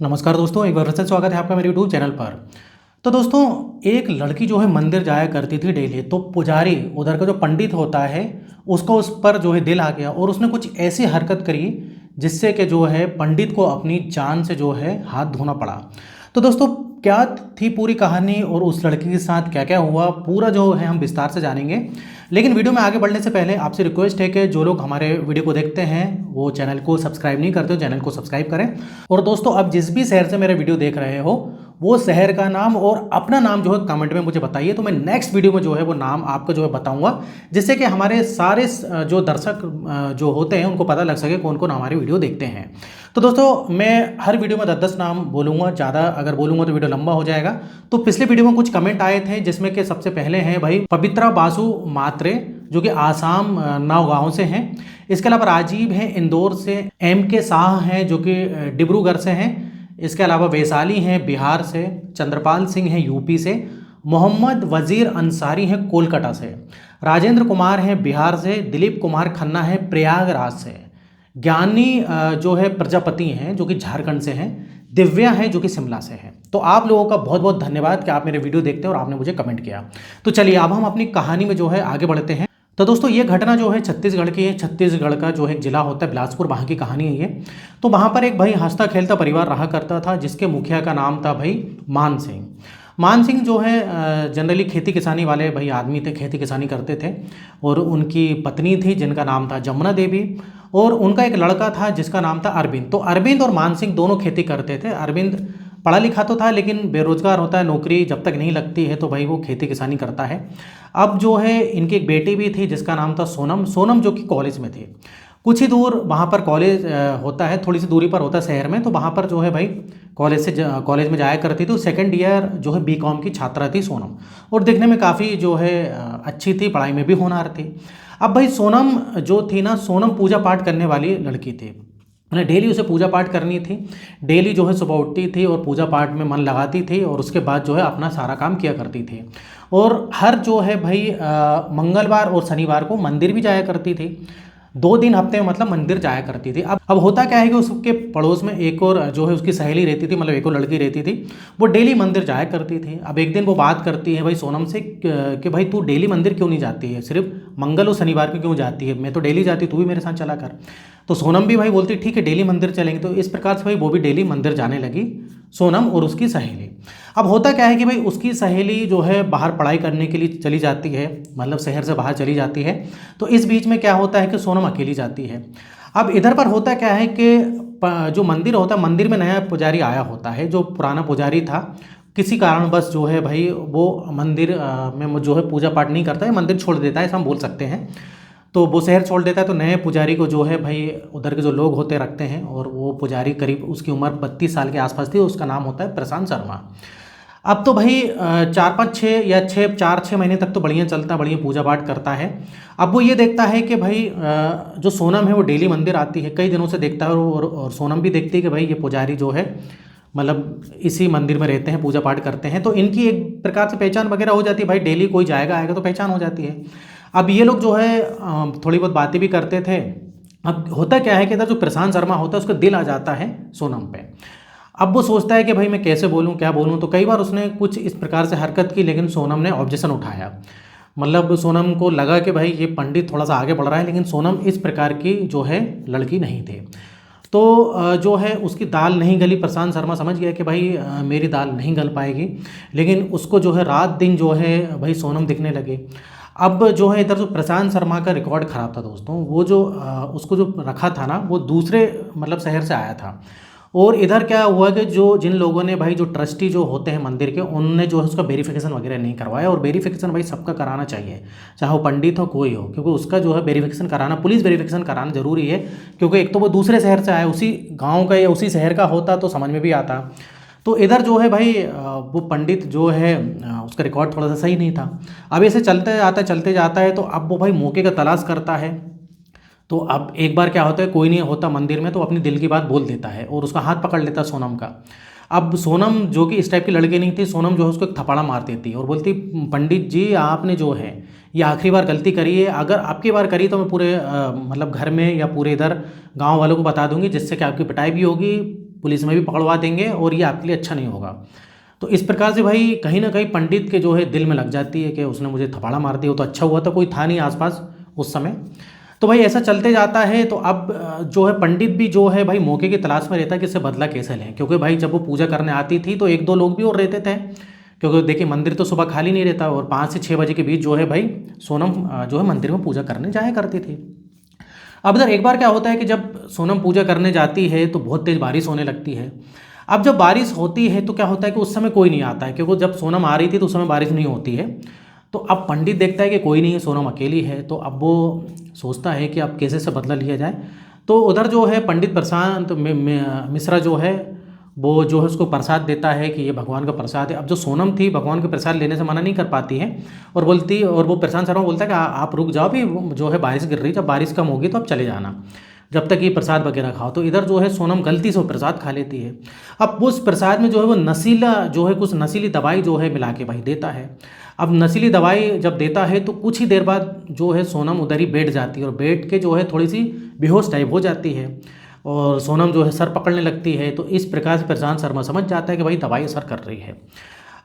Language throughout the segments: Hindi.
नमस्कार दोस्तों, एक बार फिर से स्वागत है आपका मेरे यूट्यूब चैनल पर। तो दोस्तों, एक लड़की जो है मंदिर जाया करती थी डेली। तो पुजारी उधर का जो पंडित होता है उसका उस पर जो है दिल आ गया और उसने कुछ ऐसी हरकत करी जिससे कि जो है पंडित को अपनी जान से जो है हाथ धोना पड़ा। तो दोस्तों, क्या थी पूरी कहानी और उस लड़की के साथ क्या क्या हुआ, पूरा जो है हम विस्तार से जानेंगे। लेकिन वीडियो में आगे बढ़ने से पहले आपसे रिक्वेस्ट है कि जो लोग हमारे वीडियो को देखते हैं वो चैनल को सब्सक्राइब नहीं करते हो, चैनल को सब्सक्राइब करें। और दोस्तों, अब जिस भी शहर से मेरे वीडियो देख रहे हो वो शहर का नाम और अपना नाम जो है कमेंट में मुझे बताइए, तो मैं नेक्स्ट वीडियो में जो है वो नाम आपको जो है बताऊंगा, जिससे कि हमारे सारे जो दर्शक जो होते हैं उनको पता लग सके कौन कौन हमारी वीडियो देखते हैं। तो दोस्तों, मैं हर वीडियो में 10-10 नाम बोलूँगा, ज़्यादा अगर बोलूँगा तो वीडियो लंबा हो जाएगा। तो पिछले वीडियो में कुछ कमेंट आए थे जिसमें कि सबसे पहले हैं भाई पवित्रा बासु मात्रे, जो कि आसाम नौगांव से हैं। इसके अलावा राजीव हैं इंदौर से, के शाह हैं जो कि डिब्रूगढ़ से हैं। इसके अलावा वैशाली हैं बिहार से, चंद्रपाल सिंह हैं यूपी से, मोहम्मद वजीर अंसारी हैं कोलकाता से, राजेंद्र कुमार हैं बिहार से, दिलीप कुमार खन्ना हैं प्रयागराज से, ज्ञानी जो है प्रजापति हैं जो कि झारखंड से हैं, दिव्या हैं जो कि शिमला से हैं। तो आप लोगों का बहुत बहुत धन्यवाद कि आप मेरे वीडियो देखते हैं और आपने मुझे कमेंट किया। तो चलिए अब हम अपनी कहानी में जो है आगे बढ़ते हैं। तो दोस्तों, ये घटना जो है छत्तीसगढ़ की है। छत्तीसगढ़ का जो है एक जिला होता है बिलासपुर, वहाँ की कहानी है ये। तो वहाँ पर एक भाई हंसता खेलता परिवार रहा करता था जिसके मुखिया का नाम था भाई मान सिंह। मान सिंह जो है जनरली खेती किसानी वाले भाई आदमी थे, खेती किसानी करते थे। और उनकी पत्नी थी जिनका नाम था जमुना देवी, और उनका एक लड़का था जिसका नाम था अरविंद। तो अरविंद और मान सिंह दोनों खेती करते थे। अरविंद पढ़ा लिखा तो था लेकिन बेरोजगार होता है, नौकरी जब तक नहीं लगती है तो भाई वो खेती किसानी करता है। अब जो है इनकी एक बेटी भी थी जिसका नाम था सोनम। सोनम जो कि कॉलेज में थी, कुछ ही दूर वहाँ पर कॉलेज होता है, थोड़ी सी दूरी पर होता है शहर में। तो वहाँ पर जो है भाई कॉलेज में जाया करती थी। सेकंड ईयर जो है बीकॉम की छात्रा थी सोनम, और देखने में काफ़ी जो है अच्छी थी, पढ़ाई में भी होनहार थी। अब भाई सोनम जो थी ना, सोनम पूजा पाठ करने वाली लड़की थी। मतलब डेली उसे पूजा पाठ करनी थी। डेली जो है सुबह उठती थी और पूजा पाठ में मन लगाती थी और उसके बाद जो है अपना सारा काम किया करती थी। और हर जो है भाई मंगलवार और शनिवार को मंदिर भी जाया करती थी। 2 दिन हफ्ते में मतलब मंदिर जाया करती थी। अब होता क्या है कि उसके पड़ोस में एक और जो है उसकी सहेली रहती थी, मतलब एक और लड़की रहती थी। वो डेली मंदिर जाया करती थी। अब एक दिन वो बात करती है भाई सोनम से कि भाई तू डेली मंदिर क्यों नहीं जाती है, सिर्फ मंगल और शनिवार को क्यों जाती है, मैं तो डेली जाती, तू भी मेरे साथ चला कर। तो सोनम भी भाई बोलती ठीक है डेली मंदिर चलेंगे। तो इस प्रकार से भाई वो भी डेली मंदिर जाने लगी, सोनम और उसकी सहेली। अब होता क्या है कि भाई उसकी सहेली जो है बाहर पढ़ाई करने के लिए चली जाती है, मतलब शहर से बाहर चली जाती है। तो इस बीच में क्या होता है कि सोनम अकेली जाती है। अब इधर पर होता क्या है कि जो मंदिर होता है, मंदिर में नया पुजारी आया होता है। जो पुराना पुजारी था किसी कारणवश जो है भाई वो मंदिर में जो है पूजा पाठ नहीं करता है, मंदिर छोड़ देता है, ऐसा हम बोल सकते हैं। तो वो शहर छोड़ देता है। तो नए पुजारी को जो है भाई उधर के जो लोग होते रखते हैं, और वो पुजारी करीब उसकी उम्र 32 साल के आसपास थी। उसका नाम होता है प्रशांत शर्मा। अब तो भाई 4-5-6 महीने तक तो बढ़िया चलता, बढ़िया पूजा पाठ करता है। अब वो ये देखता है कि भाई जो सोनम है वो डेली मंदिर आती है, कई दिनों से देखता है। और सोनम भी देखती है कि भाई ये पुजारी जो है मतलब इसी मंदिर में रहते हैं, पूजा पाठ करते हैं। तो इनकी एक प्रकार से पहचान वगैरह हो जाती है। भाई डेली कोई जाएगा आएगा तो पहचान हो जाती है। अब ये लोग जो है थोड़ी बहुत बातें भी करते थे। अब होता क्या है कि इधर जो प्रशांत शर्मा होता है उसका दिल आ जाता है सोनम पे। अब वो सोचता है कि भाई मैं कैसे बोलूँ, क्या बोलूँ। तो कई बार उसने कुछ इस प्रकार से हरकत की, लेकिन सोनम ने ऑब्जेक्शन उठाया। मतलब सोनम को लगा कि भाई ये पंडित थोड़ा सा आगे बढ़ रहा है, लेकिन सोनम इस प्रकार की जो है लड़की नहीं थी। तो जो है उसकी दाल नहीं गली। प्रशांत शर्मा समझ गया कि भाई मेरी दाल नहीं गल पाएगी, लेकिन उसको जो है रात दिन जो है भाई सोनम दिखने लगे। अब जो है इधर जो प्रशांत शर्मा का रिकॉर्ड ख़राब था दोस्तों। वो जो उसको जो रखा था ना, वो दूसरे मतलब शहर से आया था। और इधर क्या हुआ कि जो जिन लोगों ने भाई जो ट्रस्टी जो होते हैं मंदिर के, उनने जो है उसका वेरिफिकेशन वगैरह नहीं करवाया। और वेरिफिकेशन भाई सबका कराना चाहिए, चाहे वो पंडित हो कोई हो, क्योंकि उसका जो है वेरिफिकेशन कराना, पुलिस वेरिफिकेशन कराना ज़रूरी है। क्योंकि एक तो वो दूसरे शहर से आया, उसी गाँव का या उसी शहर का होता तो समझ में भी आता। तो इधर जो है भाई वो पंडित जो है उसका रिकॉर्ड थोड़ा सा सही नहीं था। अब ऐसे चलते जाता है। तो अब वो भाई मौके का तलाश करता है। तो अब एक बार क्या होता है, कोई नहीं होता मंदिर में, तो अपनी दिल की बात बोल देता है और उसका हाथ पकड़ लेता है सोनम का। अब सोनम जो कि इस टाइप की लड़की नहीं थी, सोनम जो है उसको एक थप्पड़ा मार देती और बोलती पंडित जी आपने जो है ये आखिरी बार गलती करी है, अगर आपकी बार करी तो मैं पूरे मतलब घर में या पूरे इधर गांव वालों को बता दूंगी, जिससे कि आपकी पिटाई भी होगी, पुलिस में भी पकड़वा देंगे और ये आपके लिए अच्छा नहीं होगा। तो इस प्रकार से भाई कहीं ना कहीं पंडित के जो है दिल में लग जाती है कि उसने मुझे थप्पड़ा मार दिया, तो अच्छा हुआ था कोई था नहीं आसपास उस समय। तो भाई ऐसा चलते जाता है। तो अब जो है पंडित भी जो है भाई मौके की तलाश में रहता है कि इससे बदला कैसे लें, क्योंकि भाई जब वो पूजा करने आती थी तो एक दो लोग भी और रहते थे, क्योंकि देखिए मंदिर तो सुबह खाली नहीं रहता, और 5 से 6 बजे के बीच जो है भाई सोनम जो है मंदिर में पूजा करने जाया करती थी। अब इधर एक बार क्या होता है कि जब सोनम पूजा करने जाती है तो बहुत तेज़ बारिश होने लगती है। अब जब बारिश होती है तो क्या होता है कि उस समय कोई नहीं आता है, क्योंकि जब सोनम आ रही थी तो उस समय बारिश नहीं होती है। तो अब पंडित देखता है कि कोई नहीं है, सोनम अकेली है, तो अब वो सोचता है कि अब कैसे से बदला लिया जाए। तो उधर जो है पंडित प्रशांत मिश्रा जो है वो जो है उसको प्रसाद देता है कि ये भगवान का प्रसाद है। अब जो सोनम थी भगवान के प्रसाद लेने से मना नहीं कर पाती है, और बोलती, और वो प्रशांत शर्मा बोलता है कि आप रुक जाओ भी, जो है बारिश गिर रही, जब बारिश कम होगी तो आप चले जाना, जब तक ये प्रसाद वगैरह खाओ। तो इधर जो है सोनम गलती से वो प्रसाद खा लेती है। अब वो उस प्रसाद में जो है वो नशीला जो है कुछ नशीली दवाई जो है मिला के भाई देता है। अब नशीली दवाई जब देता है तो कुछ ही देर बाद जो है सोनम उधर ही बैठ जाती है, और बैठ के जो है थोड़ी सी बेहोश टाइप हो जाती है, और सोनम जो है सर पकड़ने लगती है। तो इस प्रकार से प्रशांत शर्मा समझ जाता है कि भाई दवाई असर कर रही है।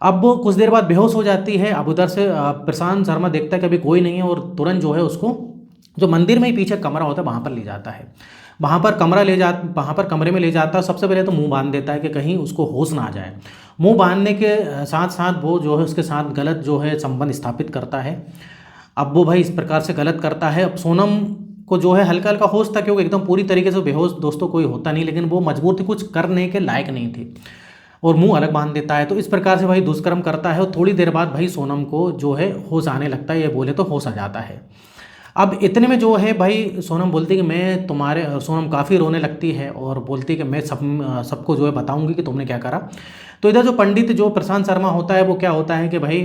अब वो कुछ देर बाद बेहोश हो जाती है। अब उधर से प्रशांत शर्मा देखता है कि अभी कोई नहीं है, और तुरंत जो है उसको जो मंदिर में ही पीछे कमरा होता है वहाँ पर ले जाता है। वहाँ पर कमरे में ले जाता है। सबसे पहले तो मुंह बांध देता है कि कहीं उसको होश ना आ जाए। मुंह बांधने के साथ साथ वो जो है उसके साथ गलत जो है संबंध स्थापित करता है। अब वो भाई इस प्रकार से गलत करता है। अब सोनम को जो है हल्का हल्का होश था, क्योंकि एकदम पूरी तरीके से बेहोश दोस्तों कोई होता नहीं, लेकिन वो मजबूर थी, कुछ करने के लायक नहीं थी, और मुंह अलग बांध देता है। तो इस प्रकार से भाई दुष्कर्म करता है, और थोड़ी देर बाद भाई सोनम को जो है होश आने लगता है, ये बोले तो होश आ जाता है। अब इतने में जो है भाई सोनम बोलती है कि मैं तुम्हारे, सोनम काफ़ी रोने लगती है और बोलती है कि मैं सबको जो है बताऊंगी कि तुमने क्या करा। तो इधर जो पंडित जो प्रशांत शर्मा होता है वो क्या होता है कि भाई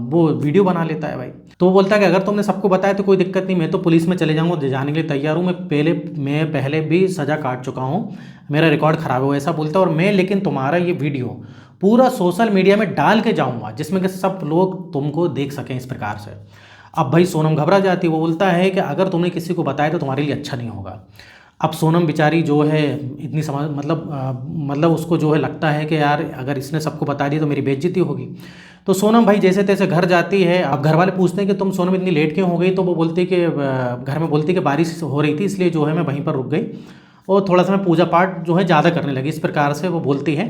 वो वीडियो बना लेता है भाई। तो वो बोलता है कि अगर तुमने सबको बताया तो कोई दिक्कत नहीं, मैं तो पुलिस में चले जाऊँगा, जाने के लिए तैयार हूँ, मैं पहले भी सज़ा काट चुका हूँ, मेरा रिकॉर्ड ख़राब हो, ऐसा बोलता है। और मैं लेकिन तुम्हारा ये वीडियो पूरा सोशल मीडिया में डाल के जाऊँगा, जिसमें कि सब लोग तुमको देख सकें इस प्रकार से। अब भाई सोनम घबरा जाती है। वो बोलता है कि अगर तुमने किसी को बताया तो तुम्हारे लिए अच्छा नहीं होगा। अब सोनम बेचारी जो है इतनी समझ मतलब उसको जो है लगता है कि यार अगर इसने सबको बता दिया तो मेरी बेइज्जती होगी। तो सोनम भाई जैसे तैसे घर जाती है। अब घर वाले पूछते हैं कि तुम सोनम इतनी लेट क्यों हो गई, तो वो बोलती है कि घर में बोलती है कि बारिश हो रही थी इसलिए जो है मैं वहीं पर रुक गई, और थोड़ा सा मैं पूजा पाठ जो है ज़्यादा करने लगी, इस प्रकार से वो बोलती है।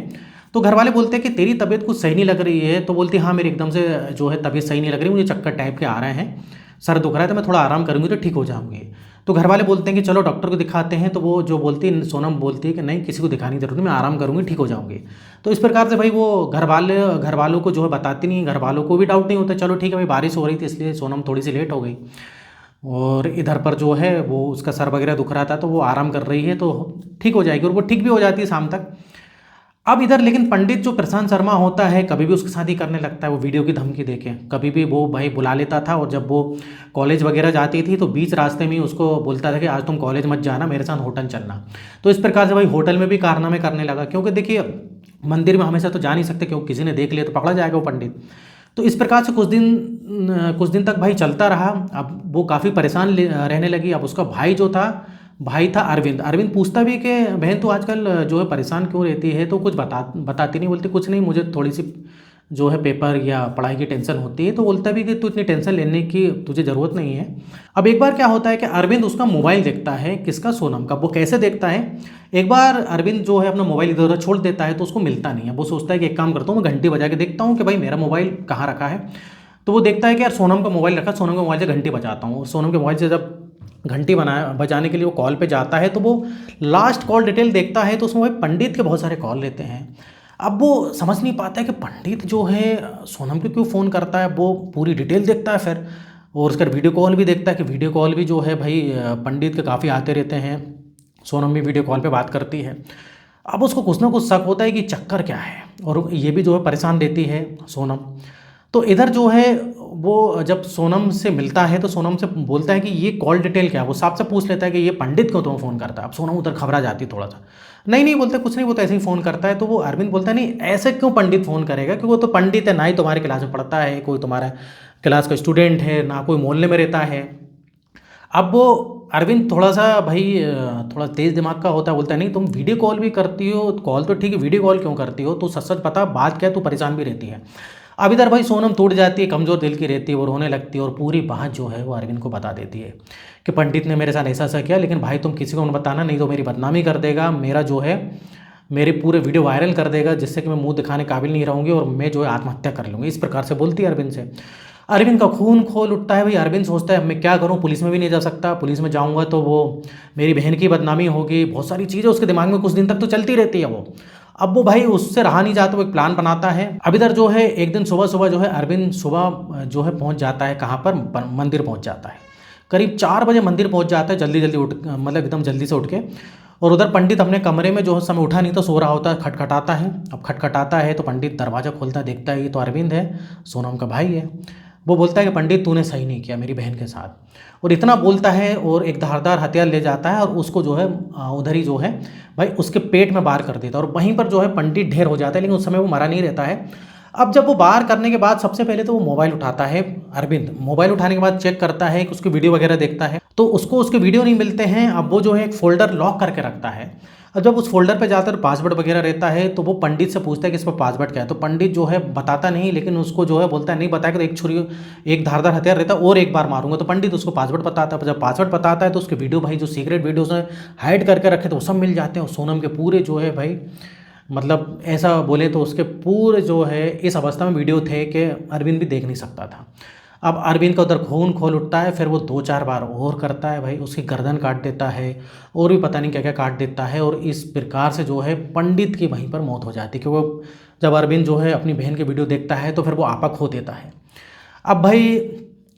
तो घर वाले बोलते हैं कि तेरी तबीयत कुछ सही नहीं लग रही है। तो बोलती है हाँ मेरी एकदम से जो है तबीयत सही नहीं लग रही, मुझे चक्कर टाइप के आ रहे हैं, सर दुख रहा है, तो मैं थोड़ा आराम करूँगी तो ठीक हो जाऊँगी। तो घर वाले बोलते हैं कि चलो डॉक्टर को दिखाते हैं। तो वो जो बोलती है सोनम बोलती है कि नहीं किसी को दिखाने की जरूरत नहीं, मैं आराम करूँगी ठीक हो जाऊँगी। तो इस प्रकार से भाई वो घर वालों को जो है बताती नहीं, घर वालों को भी डाउट नहीं होता, चलो ठीक है भाई बारिश हो रही थी इसलिए सोनम थोड़ी सी लेट हो गई। और इधर पर जो है वो उसका सर वगैरह दुख रहा था तो वो आराम कर रही है, तो ठीक हो जाएगी, और वो ठीक भी हो जाती है शाम तक। अब इधर लेकिन पंडित जो प्रशांत शर्मा होता है कभी भी उसके साथ ही करने लगता है, वो वीडियो की धमकी देके कभी भी वो भाई बुला लेता था। और जब वो कॉलेज वगैरह जाती थी तो बीच रास्ते में ही उसको बोलता था कि आज तुम कॉलेज मत जाना, मेरे साथ होटल चलना। तो इस प्रकार से भाई होटल में भी कारनामे करने लगा, क्योंकि देखिए मंदिर में हमेशा तो जा नहीं सकते, क्योंकि किसी ने देख लिया तो पकड़ा जाएगा वो पंडित। तो इस प्रकार से कुछ दिन तक भाई चलता रहा। अब वो काफ़ी परेशान रहने लगी। अब उसका भाई था अरविंद। अरविंद पूछता भी कि बहन तू आजकल जो है परेशान क्यों रहती है, तो कुछ बताती नहीं, बोलती कुछ नहीं, मुझे थोड़ी सी जो है पेपर या पढ़ाई की टेंशन होती है। तो बोलता भी कि तू इतनी टेंशन लेने की तुझे ज़रूरत नहीं है। अब एक बार क्या होता है कि अरविंद उसका मोबाइल देखता है, किसका, सोनम का। वो कैसे देखता है, एक बार अरविंद जो है अपना मोबाइल इधर उधर छोड़ देता है तो उसको मिलता नहीं है। वो सोचता है कि एक काम करता हूँ, मैं घंटी बजा के देखता हूँ कि भाई मेरा मोबाइल कहाँ रखा है। तो वो देखता है कि यार सोनम का मोबाइल रखा, सोनम के मोबाइल से घंटी बजाता हूँ। और सोनम के मोबाइल से जब घंटी बजाने के लिए वो कॉल पे जाता है तो वो लास्ट कॉल डिटेल देखता है, तो उसमें भाई पंडित के बहुत सारे कॉल लेते हैं। अब वो समझ नहीं पाता है कि पंडित जो है सोनम को क्यों फ़ोन करता है। वो पूरी डिटेल देखता है फिर, और उसका वीडियो कॉल भी देखता है कि वीडियो कॉल भी जो है भाई पंडित के काफ़ी आते रहते हैं, सोनम भी वीडियो कॉल पे बात करती है। अब उसको कुछ ना कुछ शक होता है कि चक्कर क्या है, और ये भी जो है परेशान देती है सोनम। तो इधर जो है वो जब सोनम से मिलता है तो सोनम से बोलता है कि ये कॉल डिटेल क्या है। वो साफ से पूछ लेता है कि ये पंडित क्यों तुम्हें फ़ोन करता है। अब सोनम उधर घबरा जाती है थोड़ा सा, नहीं नहीं बोलते कुछ नहीं, वो तो ऐसे ही फ़ोन करता है। तो वो अरविंद बोलता है नहीं ऐसे क्यों पंडित फ़ोन करेगा, क्योंकि वो तो पंडित है, ना ही तुम्हारे क्लास में पढ़ता है, कोई तुम्हारा क्लास का स्टूडेंट है, ना कोई मोहल्ले में रहता है। अब वो अरविंद थोड़ा सा भाई थोड़ा तेज़ दिमाग का होता है, बोलता है नहीं तुम वीडियो कॉल भी करती हो, कॉल तो ठीक है, वीडियो कॉल क्यों करती हो, तो सच सच पता बात क्या है, तू परेशान भी रहती है। अब इधर भाई सोनम टूट जाती है, कमज़ोर दिल की रहती है, वो रोने लगती है और पूरी बात जो है वो अरविंद को बता देती है कि पंडित ने मेरे साथ ऐसा ऐसा किया, लेकिन भाई तुम किसी को मत बताना, नहीं तो मेरी बदनामी कर देगा, मेरा जो है मेरे पूरे वीडियो वायरल कर देगा, जिससे कि मैं मुंह दिखाने काबिल नहीं रहूँगी और मैं जो है आत्महत्या कर लूँगी। इस प्रकार से बोलती है अरविंद से। अरविंद का खून खोल उठता है भाई। अरविंद सोचता है मैं क्या करूँ, पुलिस में भी नहीं जा सकता, पुलिस में जाऊँगा तो वो मेरी बहन की बदनामी होगी, बहुत सारी चीज़ें उसके दिमाग में कुछ दिन तक तो चलती रहती है वो। अब वो भाई उससे रहा नहीं जाता, वो एक प्लान बनाता है। अब इधर जो है एक दिन सुबह सुबह जो है अरविंद सुबह जो है पहुंच जाता है, कहाँ पर, मंदिर पहुंच जाता है। करीब 4 बजे मंदिर पहुंच जाता है, जल्दी जल्दी उठ, मतलब एकदम जल्दी से उठ के। और उधर पंडित अपने कमरे में जो है समय उठा नहीं तो सो रहा होता है, खटखटाता है। अब खटखटाता है तो पंडित दरवाज़ा खोलता है, देखता है ये तो अरविंद है, सोनम का भाई है। वो बोलता है कि पंडित तूने सही नहीं किया मेरी बहन के साथ, और इतना बोलता है और एक धारदार हथियार ले जाता है और उसको जो है उधर ही जो है भाई उसके पेट में वार कर देता है, और वहीं पर जो है पंडित ढेर हो जाता है, लेकिन उस समय वो मरा नहीं रहता है। अब जब वो वार करने के बाद सबसे पहले तो वो मोबाइल उठाता है अरविंद, मोबाइल उठाने के बाद चेक करता है कि उसकी वीडियो वगैरह देखता है, तो उसको उसके वीडियो नहीं मिलते हैं। अब वो जो है एक फोल्डर लॉक करके रखता है। अब जब उस फोल्डर पे जाकर पासवर्ड वगैरह रहता है तो वो पंडित से पूछता है कि इस पर पासवर्ड क्या है, तो पंडित जो है बताता नहीं, लेकिन उसको जो है बोलता है नहीं बताएगा तो एक छुरी, एक धारदार हथियार रहता है और एक बार मारूंगा। तो पंडित उसको पासवर्ड बताता है, जब पासवर्ड बताता है तो उसके वीडियो भाई जो सीक्रेट वीडियोस हैं हाइड करके रखे तो वो सब मिल जाते हैं, और सोनम के पूरे जो है भाई मतलब ऐसा बोले तो उसके पूरे जो है इस अवस्था में वीडियो थे कि अरविंद भी देख नहीं सकता था। अब अरविंद का उधर खून खोल उठता है, फिर वो 2-4 बार और करता है भाई, उसकी गर्दन काट देता है और भी पता नहीं क्या क्या काट देता है, और इस प्रकार से जो है पंडित की वहीं पर मौत हो जाती है, क्योंकि वो जब अरविंद जो है अपनी बहन की वीडियो देखता है तो फिर वो आपा खो देता है। अब भाई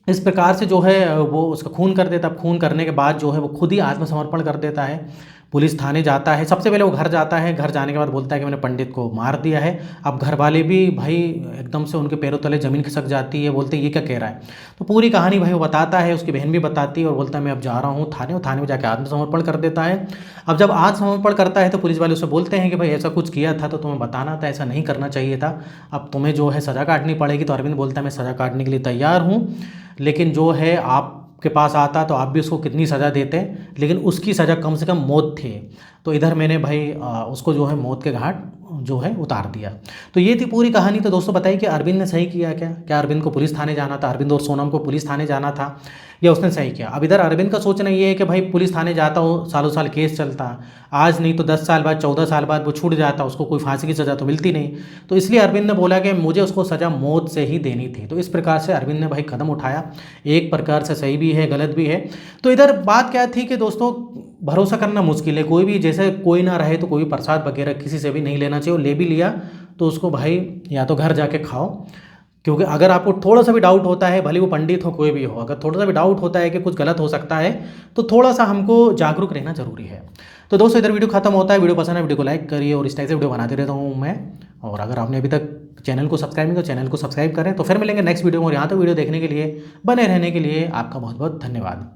इस प्रकार से जो है वो उसका खून कर देता है। अब खून करने के बाद जो है वो खुद ही आत्मसमर्पण कर देता है, पुलिस थाने जाता है। सबसे पहले वो घर जाता है, घर जाने के बाद बोलता है कि मैंने पंडित को मार दिया है। अब घर वाले भी भाई एकदम से उनके पैरों तले ज़मीन खिसक जाती है, बोलते हैं ये क्या कह रहा है। तो पूरी कहानी भाई वो बताता है, उसकी बहन भी बताती है और बोलता है मैं अब जा रहा हूँ थाने, और थाने में जाकर आत्मसमर्पण कर देता है। अब जब आत्मसमर्पण करता है तो पुलिस वाले उसे बोलते हैं कि भाई ऐसा कुछ किया था तो तुम्हें बताना था, ऐसा नहीं करना चाहिए था, अब तुम्हें जो है सज़ा काटनी पड़ेगी। तो अरविंद बोलता है मैं सज़ा काटने के लिए तैयार हूँ, लेकिन जो है आपके पास आता तो आप भी उसको कितनी सज़ा देते, लेकिन उसकी सज़ा कम से कम मौत थी। तो इधर मैंने भाई उसको जो है मौत के घाट जो है उतार दिया। तो ये थी पूरी कहानी। तो दोस्तों बताइए कि अरविंद ने सही किया क्या, क्या अरविंद को पुलिस थाने जाना था, अरविंद और सोनम को पुलिस थाने जाना था, या उसने सही किया। अब इधर अरविंद का सोचना ये है कि भाई पुलिस थाने जाता हो, सालों साल केस चलता, आज नहीं तो 10 साल बाद 14 साल बाद वो छूट जाता, उसको कोई फांसी की सज़ा तो मिलती नहीं। तो इसलिए अरविंद ने बोला कि मुझे उसको सज़ा मौत से ही देनी थी। तो इस प्रकार से अरविंद ने भाई कदम उठाया, एक प्रकार से सही भी है गलत भी है। तो इधर बात क्या थी कि दोस्तों भरोसा करना मुश्किल है, कोई भी जैसे कोई ना रहे तो कोई भी प्रसाद वगैरह किसी से भी नहीं लेना चाहिए, और ले भी लिया तो उसको भाई या तो घर जाके खाओ, क्योंकि अगर आपको थोड़ा सा भी डाउट होता है, भले वो पंडित हो कोई भी हो, अगर थोड़ा सा भी डाउट होता है कि कुछ गलत हो सकता है तो थोड़ा सा हमको जागरूक रहना जरूरी है। तो दोस्तों इधर वीडियो खत्म होता है। वीडियो पसंद है वीडियो को लाइक करिए, और इस टाइप से वीडियो बनाते रहता हूँ मैं। और अगर आपने अभी तक चैनल को सब्सक्राइब नहीं तो चैनल को सब्सक्राइब करें। तो फिर मिलेंगे नेक्स्ट वीडियो में, और यहाँ तक वीडियो देखने के लिए, बने रहने के लिए आपका बहुत बहुत धन्यवाद।